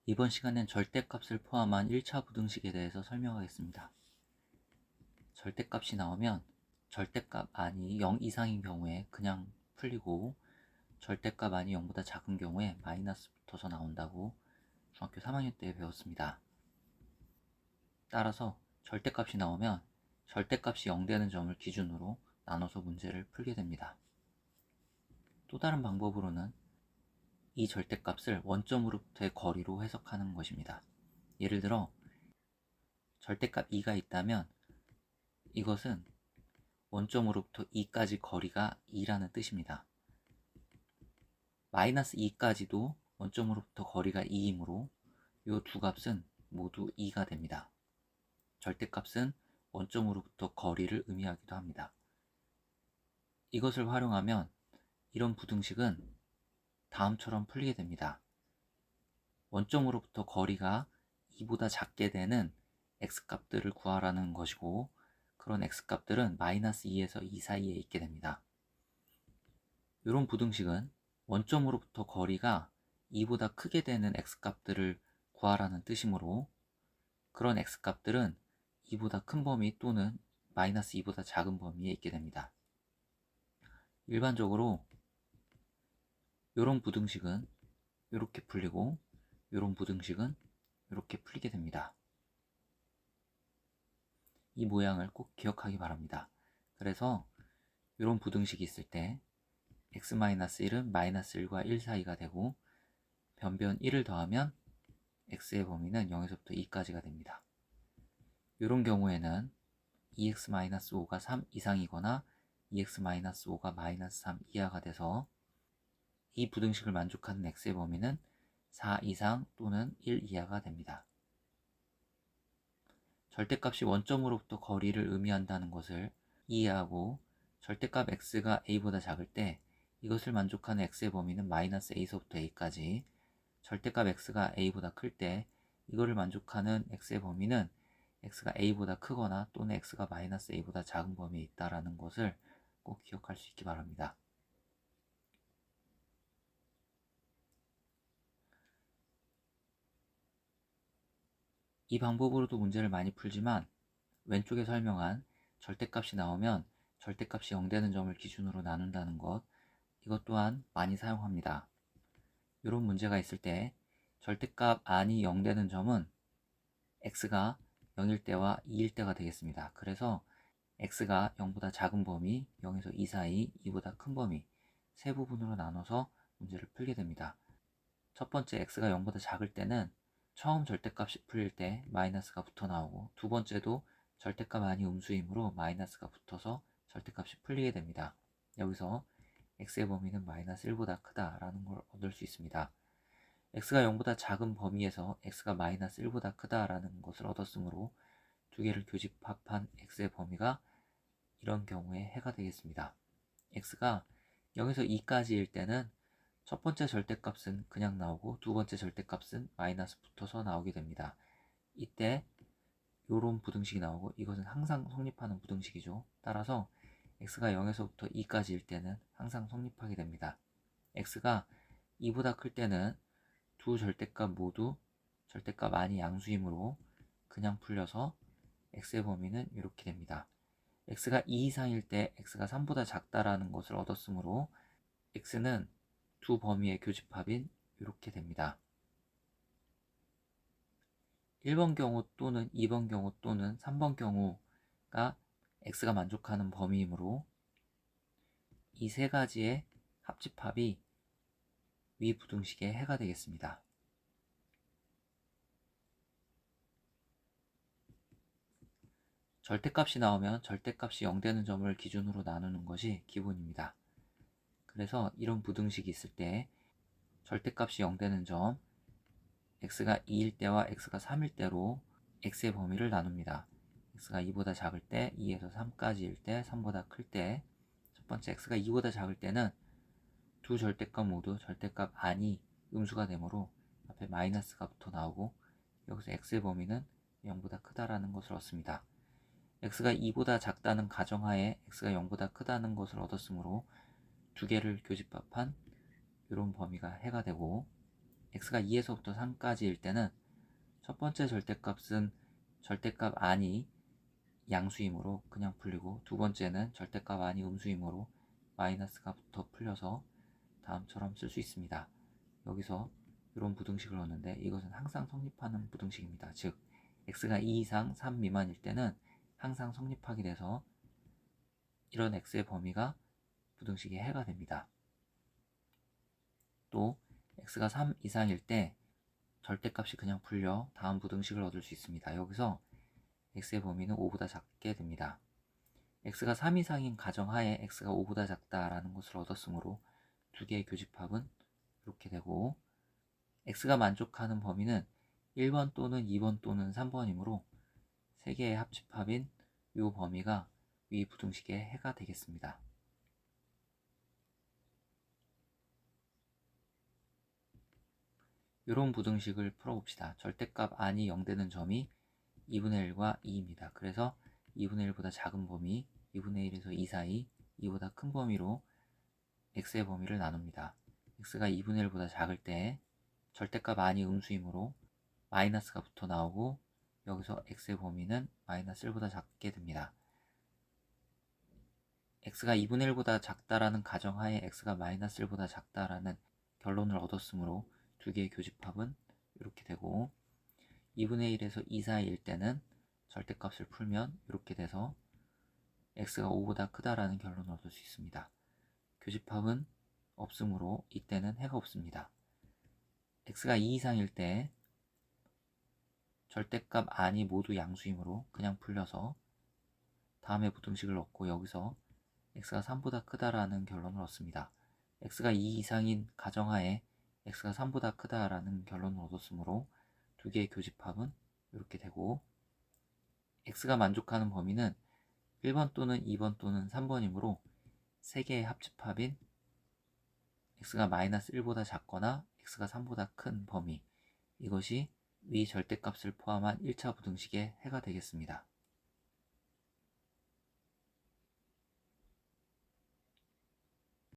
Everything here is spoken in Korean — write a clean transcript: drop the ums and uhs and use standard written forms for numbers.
이번 시간엔 절대값을 포함한 1차 부등식에 대해서 설명하겠습니다. 절대값이 나오면 절대값 안이 0 이상인 경우에 그냥 풀리고 절대값 안이 0보다 작은 경우에 마이너스 붙어서 나온다고 중학교 3학년 때 배웠습니다. 따라서 절대값이 나오면 절대값이 0 되는 점을 기준으로 나눠서 문제를 풀게 됩니다. 또 다른 방법으로는 이 절대값을 원점으로부터의 거리로 해석하는 것입니다. 예를 들어 절대값 2가 있다면 이것은 원점으로부터 2까지 거리가 2라는 뜻입니다. 마이너스 2까지도 원점으로부터 거리가 2이므로 이 두 값은 모두 2가 됩니다. 절대값은 원점으로부터 거리를 의미하기도 합니다. 이것을 활용하면 이런 부등식은 다음처럼 풀리게 됩니다. 원점으로부터 거리가 2보다 작게 되는 x값들을 구하라는 것이고 그런 x값들은 마이너스 2에서 2 사이에 있게 됩니다. 이런 부등식은 원점으로부터 거리가 2보다 크게 되는 x값들을 구하라는 뜻이므로 그런 x값들은 2보다 큰 범위 또는 마이너스 2보다 작은 범위에 있게 됩니다. 일반적으로 이런 부등식은 이렇게 풀리고 이런 부등식은 이렇게 풀리게 됩니다. 이 모양을 꼭 기억하기 바랍니다. 그래서 이런 부등식이 있을 때 x-1은 마이너스 1과 1 사이가 되고 변변 1을 더하면 x의 범위는 0에서부터 2까지가 됩니다. 이런 경우에는 2x-5가 3 이상이거나 2x-5가 마이너스 3 이하가 돼서 이 부등식을 만족하는 x의 범위는 4 이상 또는 1 이하가 됩니다. 절대값이 원점으로부터 거리를 의미한다는 것을 이해하고 절대값 x가 a보다 작을 때 이것을 만족하는 x의 범위는 마이너스 a서부터 a까지, 절대값 x가 a보다 클 때 이거를 만족하는 x의 범위는 x가 a보다 크거나 또는 x가 마이너스 a보다 작은 범위에 있다는 것을 꼭 기억할 수 있기 바랍니다. 이 방법으로도 문제를 많이 풀지만 왼쪽에 설명한 절대값이 나오면 절대값이 0 되는 점을 기준으로 나눈다는 것, 이것 또한 많이 사용합니다. 이런 문제가 있을 때 절대값 안이 0 되는 점은 x가 0일 때와 2일 때가 되겠습니다. 그래서 x가 0보다 작은 범위, 0에서 2 사이, 2보다 큰 범위 세 부분으로 나눠서 문제를 풀게 됩니다. 첫 번째 x가 0보다 작을 때는 처음 절대값이 풀릴 때 마이너스가 붙어 나오고 두 번째도 절대값 안이 음수이므로 마이너스가 붙어서 절대값이 풀리게 됩니다. 여기서 x의 범위는 마이너스 1보다 크다라는 걸 얻을 수 있습니다. x가 0보다 작은 범위에서 x가 마이너스 1보다 크다라는 것을 얻었으므로 두 개를 교집합한 x의 범위가 이런 경우에 해가 되겠습니다. x가 0에서 2까지일 때는 첫 번째 절대값은 그냥 나오고 두 번째 절대값은 마이너스 붙어서 나오게 됩니다. 이때 이런 부등식이 나오고 이것은 항상 성립하는 부등식이죠. 따라서 x가 0에서부터 2까지일 때는 항상 성립하게 됩니다. x가 2보다 클 때는 두 절대값 모두 절대값 안이 양수이므로 그냥 풀려서 x의 범위는 이렇게 됩니다. x가 2 이상일 때 x가 3보다 작다라는 것을 얻었으므로 x는 두 범위의 교집합인 이렇게 됩니다. 1번 경우 또는 2번 경우 또는 3번 경우가 x가 만족하는 범위이므로 이 세 가지의 합집합이 위 부등식의 해가 되겠습니다. 절대값이 나오면 절대값이 0 되는 점을 기준으로 나누는 것이 기본입니다. 그래서 이런 부등식이 있을 때 절대값이 0 되는 점, x가 2일 때와 x가 3일 때로 x의 범위를 나눕니다. x가 2보다 작을 때, 2에서 3까지일 때, 3보다 클 때, 첫 번째 x가 2보다 작을 때는 두 절대값 모두 절대값 안이 음수가 되므로 앞에 마이너스가 붙어 나오고 여기서 x의 범위는 0보다 크다라는 것을 얻습니다. x가 2보다 작다는 가정하에 x가 0보다 크다는 것을 얻었으므로 두 개를 교집합한 이런 범위가 해가 되고 x가 2에서부터 3까지일 때는 첫 번째 절대값은 절대값 안이 양수이므로 그냥 풀리고, 두 번째는 절대값 안이 음수이므로 마이너스가 붙어 풀려서 다음처럼 쓸 수 있습니다. 여기서 이런 부등식을 얻는데 이것은 항상 성립하는 부등식입니다. 즉 x가 2 이상 3 미만일 때는 항상 성립하게 돼서 이런 x의 범위가 부등식의 해가 됩니다. 또 x가 3 이상일 때 절대값이 그냥 풀려 다음 부등식을 얻을 수 있습니다. 여기서 x의 범위는 5보다 작게 됩니다. x가 3 이상인 가정하에 x가 5보다 작다라는 것을 얻었으므로 두 개의 교집합은 이렇게 되고, x가 만족하는 범위는 1번 또는 2번 또는 3번이므로 세 개의 합집합인 이 범위가 위 부등식의 해가 되겠습니다. 이런 부등식을 풀어봅시다. 절대값 안이 0되는 점이 2분의 1과 2입니다. 그래서 2분의 1보다 작은 범위, 2분의 1에서 2 사이, 2보다 큰 범위로 x의 범위를 나눕니다. x가 2분의 1보다 작을 때 절대값 안이 음수이므로 마이너스가 붙어 나오고, 여기서 x의 범위는 마이너스 1보다 작게 됩니다. x가 2분의 1보다 작다라는 가정하에 x가 마이너스 1보다 작다라는 결론을 얻었으므로 두 개의 교집합은 이렇게 되고, 2분의 1에서 2 사이일 때는 절대값을 풀면 이렇게 돼서 x가 5보다 크다라는 결론을 얻을 수 있습니다. 교집합은 없으므로 이때는 해가 없습니다. x가 2 이상일 때 절대값 안이 모두 양수이므로 그냥 풀려서 다음의 부등식을 얻고, 여기서 x가 3보다 크다라는 결론을 얻습니다. x가 2 이상인 가정하에 x가 3보다 크다라는 결론을 얻었으므로 두 개의 교집합은 이렇게 되고, x가 만족하는 범위는 1번 또는 2번 또는 3번이므로 세 개의 합집합인 x가 마이너스 1보다 작거나 x가 3보다 큰 범위, 이것이 위 절대값을 포함한 1차 부등식의 해가 되겠습니다.